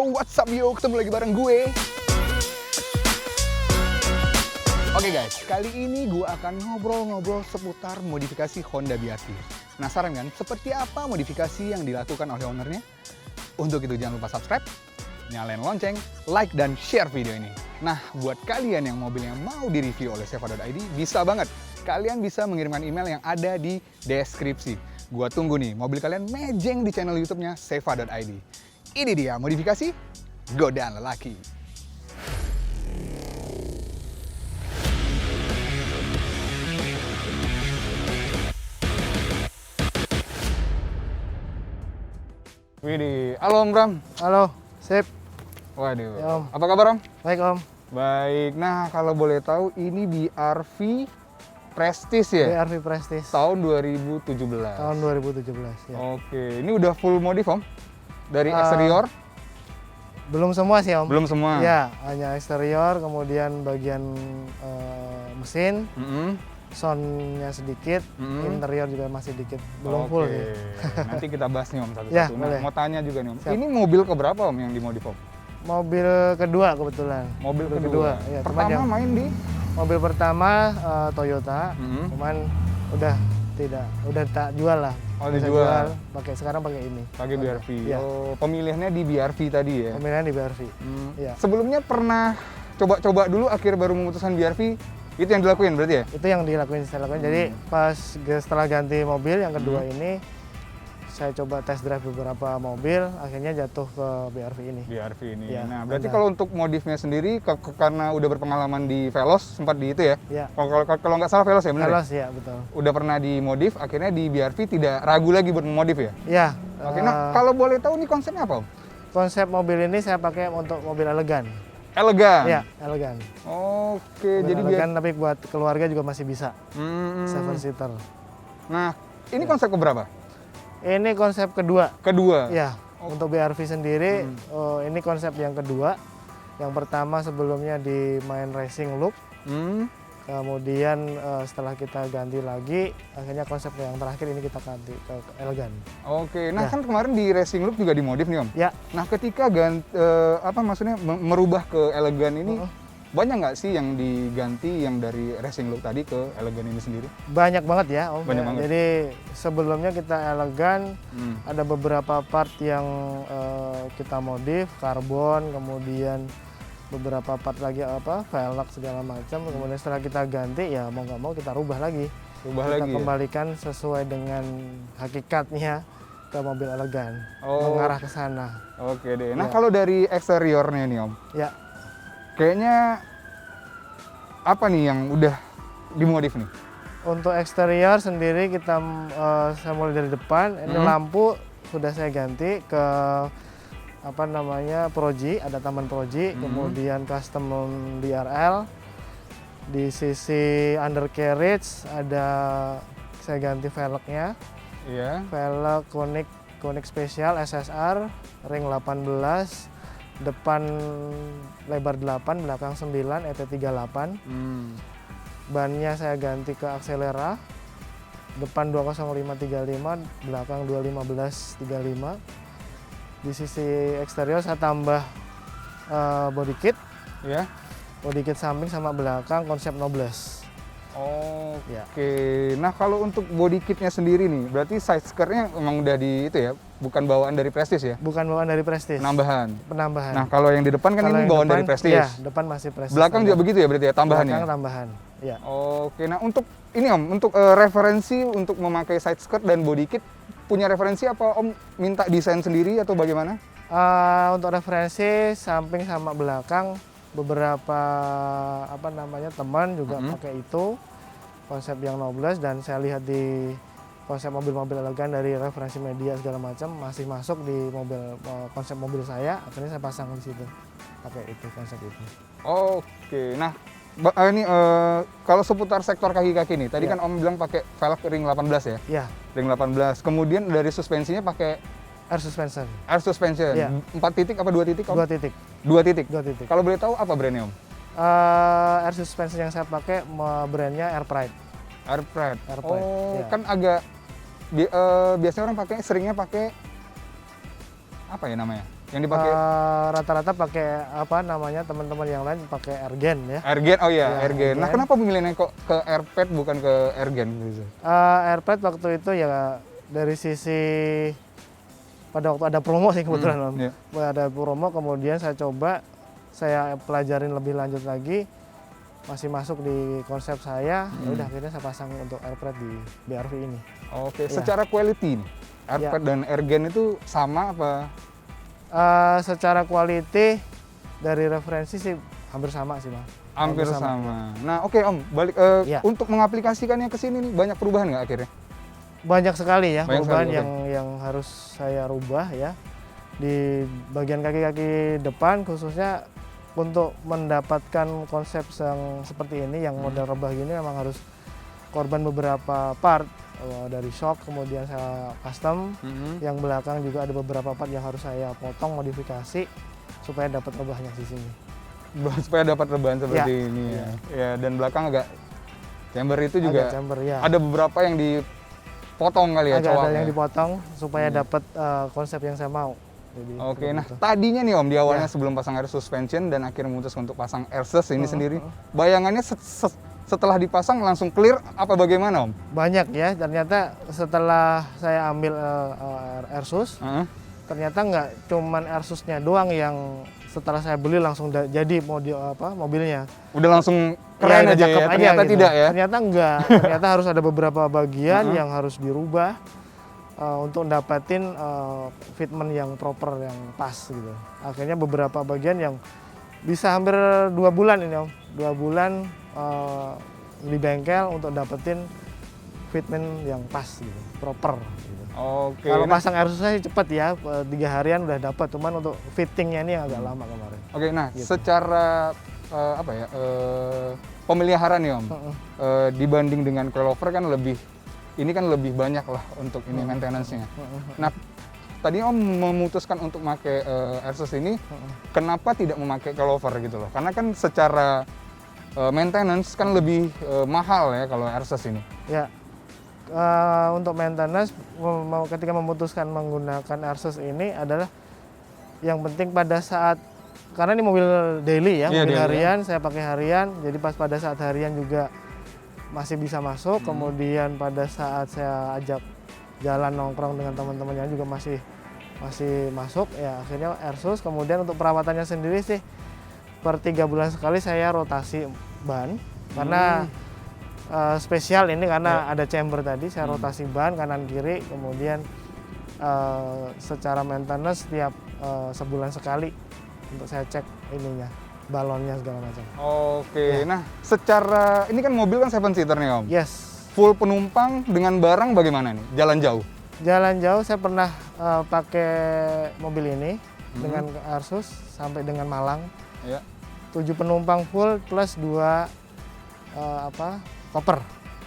what's up yo, ketemu lagi bareng gue. Oke guys, kali ini gue akan ngobrol-ngobrol seputar modifikasi Honda BRV. Penasaran kan, seperti apa modifikasi yang dilakukan oleh ownernya? Untuk itu jangan lupa subscribe, nyalain lonceng, like, dan share video ini. Nah, buat kalian yang mobil yang mau direview oleh seva.id, bisa banget. Kalian bisa mengirimkan email yang ada di deskripsi. Gua tunggu nih, mobil kalian mejeng di channel YouTube-nya seva.id. Ini dia modifikasi godaan lelaki. Widih, halo Om Bram. Halo, sip. Waduh, Ya, Om. apa kabar Om? Baik Om. Baik, nah kalau boleh tahu ini BRV Prestige ya? BRV Prestige. Tahun 2017. Tahun 2017 ya. Oke, ini udah full modif Om? Dari eksterior? Belum semua sih Om. Belum semua? Ya, hanya eksterior, kemudian bagian mesin, soundnya sedikit, interior juga masih dikit. Belum full sih. Nanti kita bahas nih Om satu-satu. Ya, Nah, boleh. mau tanya juga nih Om, Siap. ini mobil keberapa Om yang dimodif Om? Mobil kedua kebetulan. Mobil kedua? Ya, cuman Pertama yang main di? mobil pertama Toyota, cuman udah tak jual lah. Oh, Bisa dijual. sekarang pakai ini. Pakai BRV. Ya. Oh, pemilihannya di BRV tadi ya? Pemilihan di BRV. Ya. Sebelumnya pernah coba-coba dulu akhir baru memutuskan BRV, itu yang dilakuin berarti ya? Itu yang saya lakuin. Jadi setelah ganti mobil yang kedua ini, saya coba test drive beberapa mobil, akhirnya jatuh ke BRV ini. BRV ini. Ya, Nah, berarti benar. kalau untuk modifnya sendiri, karena udah berpengalaman di Veloz, sempat di itu ya? Ya, Kalau nggak salah Veloz ya, benar ya? Veloz ya betul. Udah pernah dimodif, akhirnya di BRV tidak ragu lagi buat memodif ya? Ya, Oke, nah kalau boleh tahu nih konsepnya apa Om? konsep mobil ini saya pakai untuk mobil elegan. Elegan? Ya, elegan. Oke, Mobil jadi elegan tapi buat keluarga juga masih bisa. Hmm. 7-seater. Nah, ini konsep keberapa? Ini konsep kedua. Kedua? Ya, untuk BRV sendiri, ini konsep yang kedua. Yang pertama sebelumnya di main racing look. Hmm. Kemudian setelah kita ganti lagi, akhirnya konsep yang terakhir ini kita ganti ke elegan. Oke, nah Ya. kan kemarin di racing look juga dimodif nih Om. Ya, Nah, ketika maksudnya merubah ke elegan ini, banyak nggak sih yang diganti yang dari racing look tadi ke elegan ini sendiri? banyak banget ya Om. Banyak Ya, banget. jadi sebelumnya kita elegan, ada beberapa part yang kita modif, karbon, kemudian beberapa part lagi velg segala macam. Kemudian setelah kita ganti, ya mau nggak mau kita rubah lagi. Rubah Kita lagi ya? kembalikan sesuai dengan hakikatnya ke mobil elegan, Oh. mengarah ke sana. Oke deh. Nah, Ya. kalau dari eksteriornya nih Om, Ya, kayaknya apa nih yang udah dimodif nih? untuk eksterior sendiri kita saya mulai dari depan. Ini lampu sudah saya ganti ke Proji, ada taman Proji, kemudian custom DRL. Di sisi undercarriage saya ganti velgnya, Iya. velg Konik spesial SSR ring 18, depan lebar 8, belakang 9, ET38. Bannya saya ganti ke Axelera, depan 20535, belakang 21535. Di sisi eksterior saya tambah body kit Iya. samping sama belakang konsep Nobles. Oke. Ya. Nah, kalau untuk body kitnya sendiri nih, berarti side skirtnya emang udah di itu ya, bukan bawaan dari Prestige ya? Bukan bawaan dari Prestige. Penambahan. Penambahan. Nah, kalau yang di depan kan Kalau ini yang bawaan dari depan, Prestige. Ya, depan masih Prestige. Belakang juga begitu ya berarti ya, tambahannya? Belakang tambahan. Ya. Oke, nah untuk ini Om, untuk referensi untuk memakai side skirt dan body kit, punya referensi apa Om minta desain sendiri atau bagaimana? Untuk referensi samping sama belakang, beberapa teman juga pakai itu konsep yang Nobles, dan saya lihat di konsep mobil-mobil elegan dari referensi media segala macam masih masuk di konsep mobil saya, akhirnya saya pasang di situ pakai itu konsep itu. Oke, nah ini kalau seputar sektor kaki-kaki nih, tadi Ya. kan Om bilang pakai velg ring 18 ya? Ya, Ring 18. Kemudian dari suspensinya pakai air suspension air suspension. Ya. 4 titik apa 2 titik Om? 2 titik. 2 titik. 2 titik. Kalau boleh tahu apa brandnya Om? Air suspension yang saya pakai brandnya Air Pride. Air Pride. Air Pride, Oh, ya. kan agak biasanya orang seringnya pakai apa ya namanya? yang dipakai? Rata-rata pakai apa namanya, teman-teman yang lain pakai Ergen ya. Ergen, oh iya, Ya, Ergen. Nah, Ergen. kenapa pemilihannya kok ke Airpad bukan ke Ergen gitu? Airpad waktu itu ya dari sisi pada waktu ada promo sih kebetulan Om. Iya. Ada promo, kemudian saya coba, saya pelajarin lebih lanjut lagi, masih masuk di konsep saya. Ya udah akhirnya saya pasang untuk Airpad di BRV ini. Oke, Iya. secara quality nih, Airpad dan Ergen itu sama apa? Secara quality dari referensi sih hampir sama sih Bang. Hampir sama. Nah, oke Om, balik Iya. untuk mengaplikasikannya ke sini nih banyak perubahan nggak akhirnya? Banyak sekali ya Banyak perubahan sekali, oke. yang harus saya rubah ya. Di bagian kaki-kaki depan khususnya, untuk mendapatkan konsep yang seperti ini, yang model rebah gini, memang harus korban beberapa part. Dari shock, kemudian saya custom. Yang belakang juga ada beberapa part yang harus saya potong, modifikasi supaya dapat rebahnya di sini. Supaya dapat rebahan seperti Ya, ini ya. Ya, dan belakang agak chamber itu juga Agak chamber ya. ada beberapa yang dipotong kali ya, Agak ada cowoknya. yang dipotong supaya dapat konsep yang saya mau. Jadi, Oke, seperti nah itu. tadinya nih Om di awalnya Ya. sebelum pasang air suspension dan akhirnya memutuskan untuk pasang AirSUS ini sendiri, bayangannya setelah dipasang langsung clear apa bagaimana Om? Banyak ya, ternyata setelah saya ambil AirSUS, ternyata nggak cuman AirSUS-nya doang yang setelah saya beli langsung jadi mobilnya. Udah langsung keren udah aja cakep ya, ternyata gitu. tidak ya? Ternyata enggak, ternyata harus ada beberapa bagian yang harus dirubah untuk dapatin fitment yang proper, yang pas gitu. Akhirnya beberapa bagian yang bisa hampir 2 bulan ini Om, 2 bulan di bengkel untuk dapetin fitment yang pas gitu, proper gitu. Oke. Kalau Nah, pasang AirSUS sih cepet ya, 3 harian udah dapat, cuman untuk fittingnya ini yang agak lama kemarin. oke, nah Gitu. secara pemeliharaan nih Om, dibanding dengan coilover kan ini kan lebih banyak lah untuk ini maintenance-nya. Nah, tadi Om memutuskan untuk pakai AirSUS ini, kenapa tidak memakai coilover gitu loh? Karena kan secara maintenance kan lebih mahal ya kalau AirSUS ini. Ya, untuk maintenance ketika memutuskan menggunakan AirSUS ini adalah yang penting pada saat, karena ini mobil daily ya, Iya, mobil daily, harian, saya pakai harian, jadi pas pada saat harian juga masih bisa masuk. Kemudian pada saat saya ajak jalan nongkrong dengan teman-temannya juga masih masuk ya, akhirnya AirSUS. Kemudian untuk perawatannya sendiri sih per 3 bulan sekali saya rotasi ban, karena spesial ini karena ada chamber tadi, saya rotasi ban kanan kiri. Kemudian secara maintenance setiap sebulan sekali untuk saya cek ininya, balonnya segala macam. Oke, nah secara ini kan mobil kan 7-seater nih Om. Yes. Full penumpang dengan barang bagaimana nih? Jalan jauh? Jalan jauh saya pernah pakai mobil ini dengan AirSUS sampai dengan Malang. Ya. 7 penumpang full plus 2 koper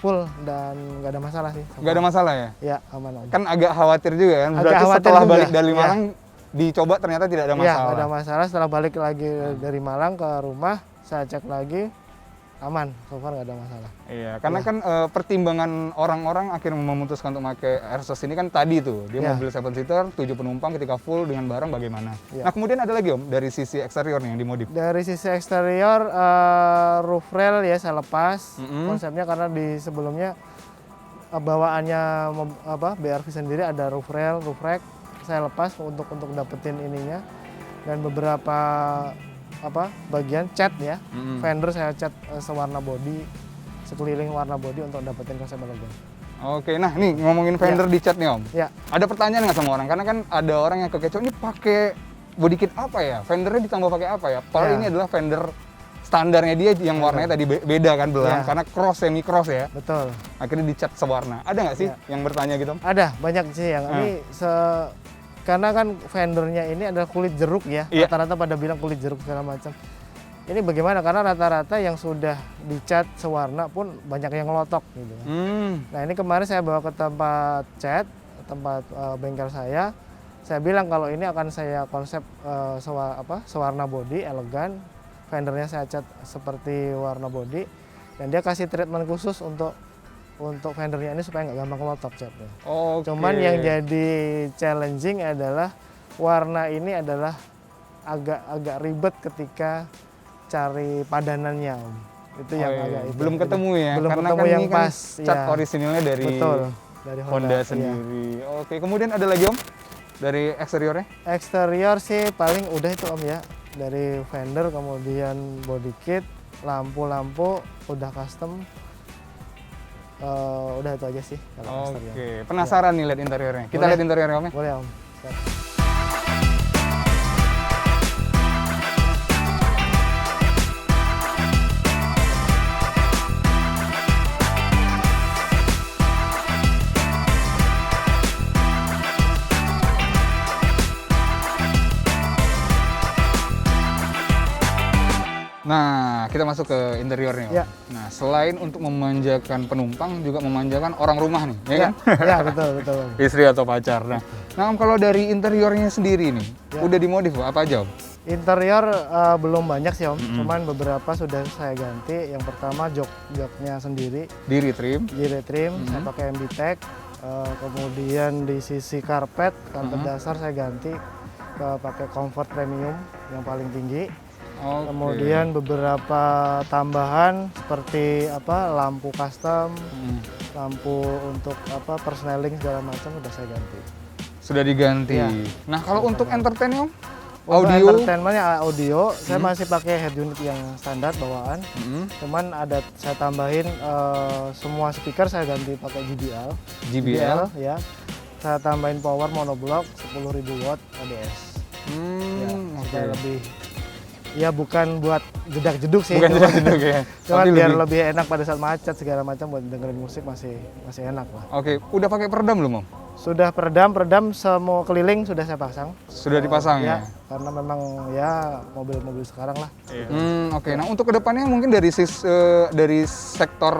full, dan nggak ada masalah sih. Nggak ada masalah ya? Ya, aman Om. Kan agak khawatir juga kan? Agak Berarti khawatir setelah juga, balik dari ya. Malang dicoba ternyata tidak ada Iya, masalah. nggak ada masalah. Setelah balik lagi dari Malang ke rumah, saya cek lagi, aman, so far nggak ada masalah. Iya, karena kan pertimbangan orang-orang akhirnya memutuskan untuk pakai AirSUS ini kan tadi tuh, dia Iya. mobil 7-seater, 7 penumpang ketika full dengan barang bagaimana. Iya. Nah kemudian ada lagi Om, dari sisi eksterior nih yang dimodif. Dari sisi eksterior, roof rail ya saya lepas. Konsepnya karena di sebelumnya bawaannya BRV sendiri ada roof rail, roof rack, saya lepas untuk dapetin ininya, dan beberapa bagian cat ya, fender saya cat sewarna body, sekeliling warna body untuk dapetin konsep elegan. Oke, nah nih ngomongin fender di cat nih Om. Ya, Ada pertanyaan nggak sama orang? Karena kan ada orang yang kekecoh, ini pakai body kit apa ya? Fendernya ditambah pakai apa ya? Padahal Ya. ini adalah fender standarnya dia yang warnanya tadi beda kan belang, Ya. karena semi cross ya. betul. Akhirnya dicat sewarna. Ada nggak sih Ya. yang bertanya gitu Om? Ada banyak sih yang ini karena kan fendernya ini adalah kulit jeruk ya. Iya. Rata-rata pada bilang kulit jeruk segala macam. Ini bagaimana? Karena rata-rata yang sudah dicat sewarna pun banyak yang ngelotok gitu. Nah, ini kemarin saya bawa ke tempat cat, tempat bengkel saya. Saya bilang kalau ini akan saya konsep sewarna body elegan. Fendernya saya cat seperti warna body, dan dia kasih treatment khusus untuk fendernya ini supaya nggak gampang ngelotok catnya. Oke. Cuman yang jadi challenging adalah warna ini adalah agak ribet ketika cari padanannya, Om. Itu yang agak itu. Belum ketemu ya, belum karena ketemu kan yang ini kan pas. cat Ya. orisinilnya dari Betul, dari Honda iya. sendiri. Oke, kemudian ada lagi Om dari eksteriornya? Eksterior sih paling udah itu Om ya. Dari fender, kemudian body kit, lampu-lampu udah custom. Udah itu aja sih kalau eksterior. Oke, penasaran nih lihat interiornya. Kita Boleh. lihat interiornya Om ya. Boleh Om. Siap. Nah, kita masuk ke interiornya Om. Ya. Nah, selain untuk memanjakan penumpang, juga memanjakan orang rumah nih, ya kan? Ya, betul Om. Istri atau pacar. Nah, Om, kalau dari interiornya sendiri nih, Ya. udah dimodif apa aja Om? Interior belum banyak sih Om, cuman beberapa sudah saya ganti. Yang pertama joknya sendiri, Di retrim. di retrim, saya pakai MB Tech. Kemudian di sisi karpet dasar saya ganti ke pakai comfort premium yang paling tinggi. Oke. Kemudian beberapa tambahan seperti lampu custom, lampu untuk persneling segala macam udah saya ganti. Sudah diganti. Ya. Nah, kalau untuk entertain Om? Untuk Audio? entertainmentnya audio, saya masih pakai head unit yang standar bawaan. Cuman saya tambahin semua speaker saya ganti pakai JBL. JBL? Ya. Saya tambahin power monoblock 10.000 watt ADS. Ya, supaya lebih bukan buat jedak-jeduk sih. Bukan jeduk ya. Cuman Tapi biar lebih enak pada saat macet segala macam buat dengerin musik masih enak lah. Oke, udah pakai peredam belum Om? Sudah peredam semua keliling sudah saya pasang. Sudah dipasang ya? Karena memang mobil-mobil sekarang lah. Oke. Nah, untuk kedepannya mungkin dari sektor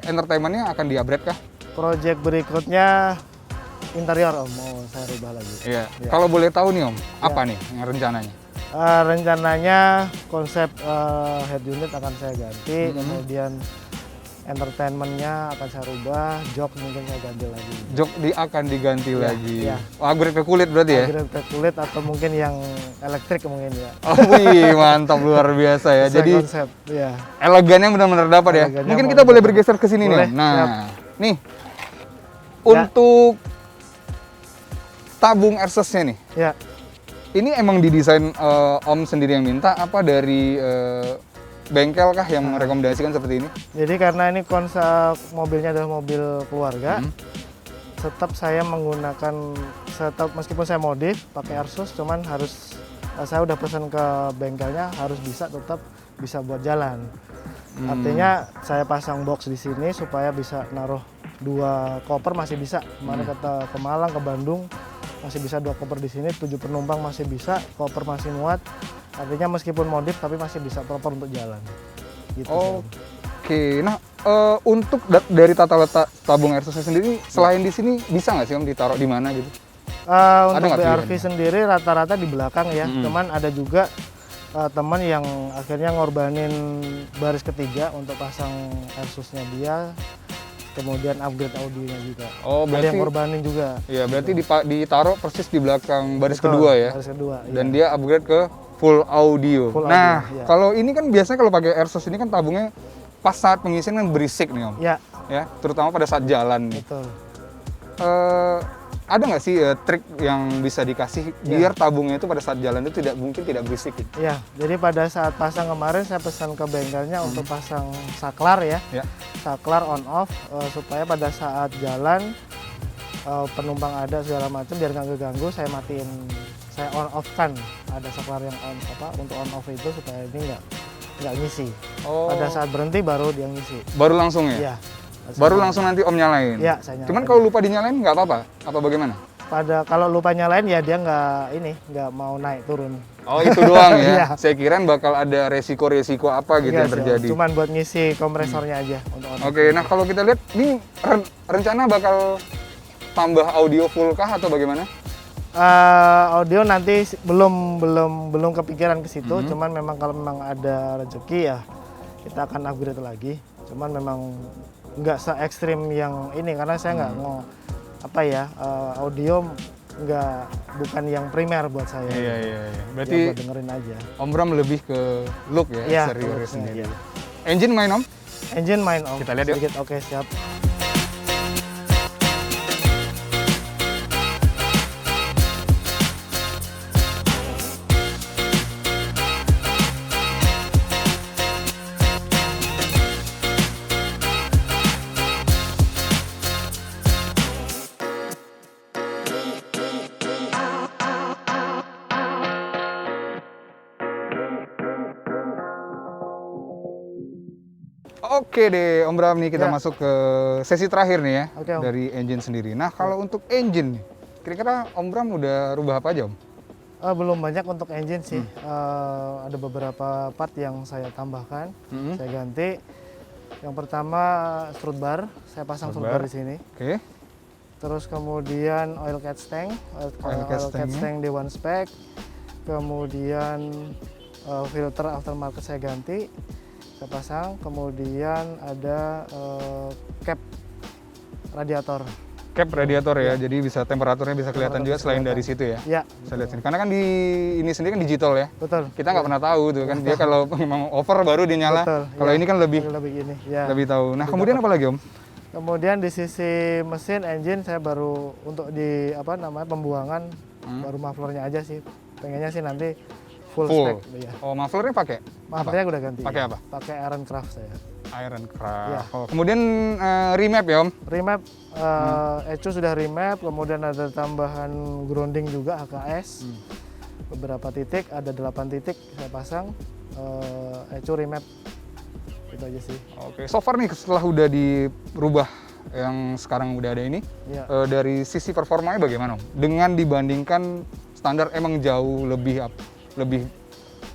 entertainmentnya akan di-upgrade kah? Project berikutnya interior Om, mau saya rubah lagi. Iya. Kalau boleh tahu nih Om, apa nih yang rencananya? Rencananya konsep head unit akan saya ganti, kemudian entertainmentnya akan saya rubah, jok mungkin saya ganti lagi. Jok akan diganti lagi. iya. Upgrade ke kulit berarti ya? Upgrade ke kulit atau mungkin yang elektrik mungkin ya. Oh wih, mantap luar biasa ya. Sesuai Jadi konsep, ya. elegannya benar-benar dapat ya. Elegannya Mungkin mau kita boleh dapat. bergeser ke sini Boleh, nih Om. Nah, siap. nih untuk tabung exhaust-nya nih. Ya, Ini emang didesain Om sendiri yang minta apa dari bengkel kah yang merekomendasikan seperti ini? jadi karena ini konsep mobilnya adalah mobil keluarga, tetap saya menggunakan meskipun saya modif pakai Airsus, cuman harus saya udah pesan ke bengkelnya harus tetap bisa buat jalan. Artinya saya pasang box di sini supaya bisa naruh 2 koper masih bisa. Kemarin ke Malang, ke Bandung masih bisa 2 koper di sini, 7 penumpang masih bisa, koper masih muat. Artinya meskipun modif tapi masih bisa proper untuk jalan. Gitu. Oke, nah untuk dari tata letak tabung air susnya sendiri, selain di sini bisa nggak sih Om ditaruh di mana gitu? Untuk nggak BRV pilihannya? sendiri rata-rata di belakang ya, cuman ada juga teman yang akhirnya ngorbanin baris ketiga untuk pasang Airsusnya dia, kemudian upgrade audionya juga. Oh, Ada berarti yang ngorbanin juga. ya berarti ditaruh persis di belakang baris Betul, kedua ya. Baris kedua. Dan iya. dia upgrade ke full audio. Full Nah, audio, iya. kalau ini kan biasanya kalau pakai Airsus ini kan tabungnya pas saat pengisian kan berisik nih Om. Ya, Ya, terutama pada saat jalan nih. betul. Ada nggak sih trik yang bisa dikasih biar tabungnya itu pada saat jalan itu mungkin tidak berisik gitu? Ya, jadi pada saat pasang kemarin saya pesan ke bengkelnya untuk pasang saklar ya. Ya. Saklar on off supaya pada saat jalan penumpang ada segala macam biar nggak keganggu, saya matiin, saya on off kan. Ada saklar yang untuk on off itu supaya ini nggak ngisi. Oh. Pada saat berhenti baru dia ngisi. Baru langsung ya? Iya. Baru langsung nanti Om nyalain? Iya, saya nyalain. Cuman kalau lupa dinyalain nggak apa-apa? Apa bagaimana? Kalau lupa nyalain ya dia nggak mau naik turun. Oh itu doang ya? Iya. Saya kirain bakal ada resiko-resiko apa gitu yang Enggak sih, terjadi. Cuman buat ngisi kompresornya aja untuk on off. Oke, nah kalau kita lihat ini rencana bakal tambah audio full kah atau bagaimana? Audio nanti belum kepikiran ke situ, cuman memang kalau memang ada rezeki ya kita akan upgrade lagi. Cuman memang nggak se ekstrim yang ini karena saya nggak mau audio bukan yang primer buat saya. Iya. Ya, Berarti buat dengerin aja. Om Bram lebih ke look ya, Iya, eksteriornya look-nya, sendiri. iya. Engine main Om? Engine main Om. Kita lihat yuk. Sedikit, oke siap. Oke deh Om Bram, nih kita Ya. masuk ke sesi terakhir nih ya, Oke, Om. dari engine sendiri. Nah kalau untuk engine nih, kira-kira Om Bram udah rubah apa aja Om? Belum banyak untuk engine sih. Ada beberapa part yang saya tambahkan, saya ganti. Yang pertama strut bar, saya pasang Strut strut bar bar. di sini. Oke. Terus kemudian oil catch tank, Oil catch tank-nya. tank D1 spec. Kemudian filter aftermarket saya ganti, saya pasang. Kemudian ada cap radiator. Cap radiator ya, jadi bisa temperaturnya bisa kelihatan juga Temperatur bisa selain kelihatan. dari situ ya. Ya, Saya lihat sini, karena kan di ini sendiri kan digital ya. betul. Kita nggak pernah tahu tuh kan, dia kalau memang over baru dia nyala. Betul, Kalau ya. ini kan lebih ini. Ya. lebih tahu. Nah Lebih kemudian apa lagi Om? Kemudian di sisi mesin engine saya baru untuk di pembuangan baru mufflernya aja sih. Pengennya sih nanti full spec ya. Oh mufflernya pakai? Mufflernya udah ganti. Pakai apa? Pakai Iron Craft saya. Iron Craft. Ya. Oh, kemudian remap ya Om? Remap ECU sudah remap, kemudian ada tambahan grounding juga HKS. Beberapa titik, ada 8 titik saya pasang. ECU remap. Itu aja sih. Oke, so far nih setelah udah dirubah yang sekarang udah ada ini, Ya. dari sisi performanya bagaimana Om? Dengan dibandingkan standar emang jauh lebih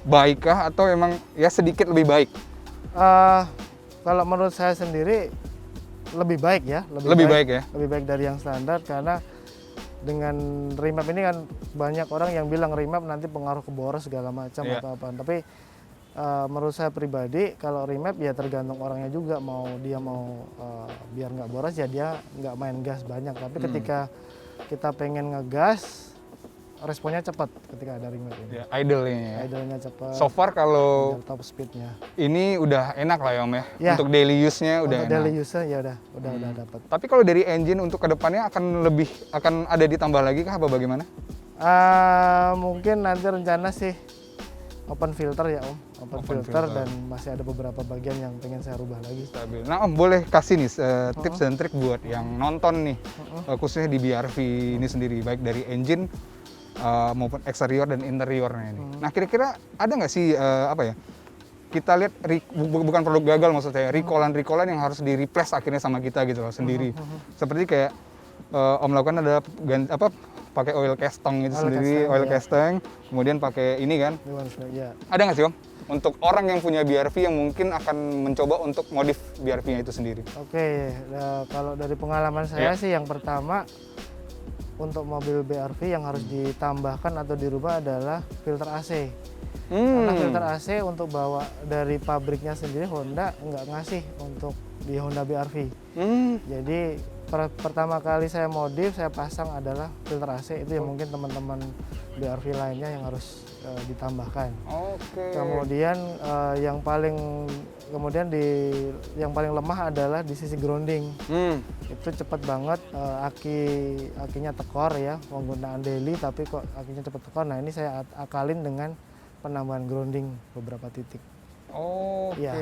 baik kah atau emang ya sedikit lebih baik? Kalau menurut saya sendiri lebih baik ya, Lebih baik ya? lebih baik dari yang standar karena dengan remap ini kan banyak orang yang bilang remap nanti pengaruh ke boros segala macam Iya. atau apa. Tapi menurut saya pribadi kalau remap ya tergantung orangnya juga mau biar nggak boros ya dia nggak main gas banyak. Tapi ketika kita pengen ngegas responnya cepat ketika ada remap ini. Ya, idle-nya ya. Idle-nya cepat. So far kalau biar top speed-nya. ini udah enak lah ya Om ya. Ya. Untuk daily use-nya udah Untuk enak. daily use ya udah dapat. Tapi kalau dari engine untuk kedepannya akan ada ditambah lagi kah apa bagaimana? Mungkin nanti rencana sih open filter ya Om, open Open filter, filter. dan masih ada beberapa bagian yang pengen saya rubah lagi. Stabil. Nah Om boleh kasih nih tips dan trik buat yang nonton nih, khususnya di BRV ini sendiri, baik dari engine maupun eksterior dan interiornya ini. Nah kira-kira ada nggak sih apa ya? Kita lihat bukan produk gagal maksud saya, recallan yang harus di replace akhirnya sama kita gitu loh sendiri. Seperti kayak Om lakukan ada pakai oil cast tank itu Oil sendiri, cast tank, oil ya. cast tank, kemudian pakai ini kan. Ya. Ada nggak sih Om? Untuk orang yang punya BRV yang mungkin akan mencoba untuk modif BRV-nya itu sendiri. Oke, kalau dari pengalaman saya Ya. sih yang pertama untuk mobil BRV yang harus ditambahkan atau dirubah adalah filter AC. Karena filter AC untuk bawa dari pabriknya sendiri Honda nggak ngasih untuk di Honda BRV. Jadi pertama kali saya modif saya pasang adalah filter AC, itu yang mungkin teman-teman BRV lainnya yang harus ditambahkan. Oke. Kemudian yang paling lemah adalah di sisi grounding. Itu cepat banget akinya tekor ya, penggunaan daily tapi kok akinya cepat tekor. Nah ini saya akalin dengan penambahan grounding beberapa titik. Oke. Ya,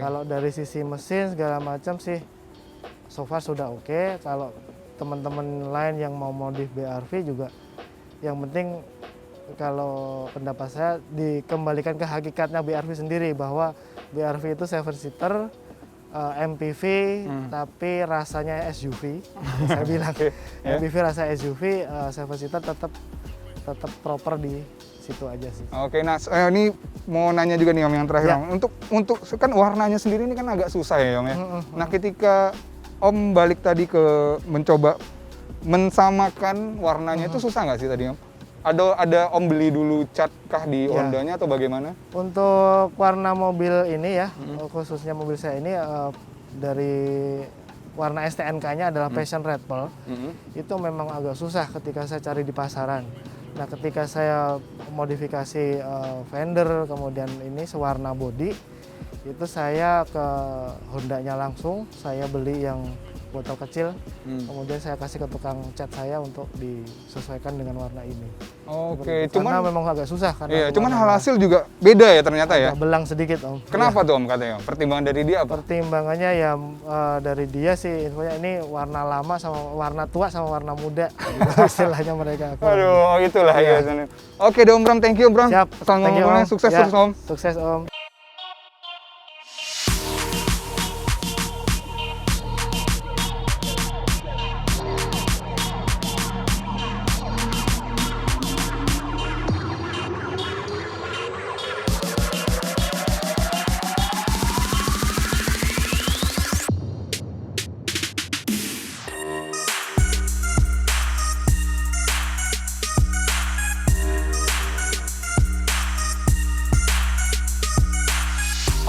kalau dari sisi mesin segala macam sih so far sudah oke. Kalau teman-teman lain yang mau modif BRV juga, yang penting kalau pendapat saya dikembalikan ke hakikatnya BRV sendiri, bahwa BRV itu 7-seater MPV tapi rasanya SUV. Saya bilang MPV rasa SUV, 7-seater tetap proper di situ aja sih. Oke, nah ini mau nanya juga nih Om yang terakhir Ya. Om. Untuk kan warnanya sendiri ini kan agak susah ya Om ya. Nah ketika Om balik tadi ke mencoba mensamakan warnanya itu susah nggak sih tadi Om? Ada Om beli dulu cat kah di Ya. Hondanya atau bagaimana? Untuk warna mobil ini ya, khususnya mobil saya ini dari warna STNK-nya adalah Passion Red Pearl. Itu memang agak susah ketika saya cari di pasaran. Nah, ketika saya modifikasi fender, kemudian ini sewarna body, itu saya ke Honda-nya langsung, saya beli yang botol kecil, kemudian saya kasih ke tukang cat saya untuk disesuaikan dengan warna ini. Oke, Karena cuman memang agak susah karena iya, cuman hasil juga beda ya ternyata ya. agak belang sedikit, Om. Kenapa tuh Om katanya? Pertimbangan dari dia apa? Pertimbangannya ya dari dia sih infonya ini warna lama sama warna tua sama warna muda gitu, istilahnya mereka. Aduh, itulah Iya. ya. Oke deh Om Bram, thank you Om Bram. Siap. Asal Thank you, ngomongnya Om. sukses Ya, terus Om. Sukses, Om.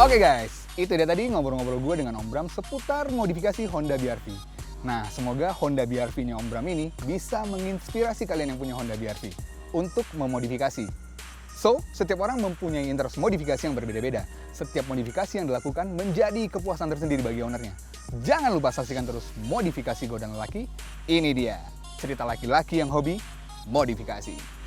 Oke guys, itu dia tadi ngobrol-ngobrol gue dengan Om Bram seputar modifikasi Honda BR-V. Nah, semoga Honda BR-V-nya Om Bram ini bisa menginspirasi kalian yang punya Honda BR-V untuk memodifikasi. So, setiap orang mempunyai interest modifikasi yang berbeda-beda. Setiap modifikasi yang dilakukan menjadi kepuasan tersendiri bagi ownernya. Jangan lupa saksikan terus Modifikasi Godaan Lelaki. Ini dia, cerita laki-laki yang hobi modifikasi.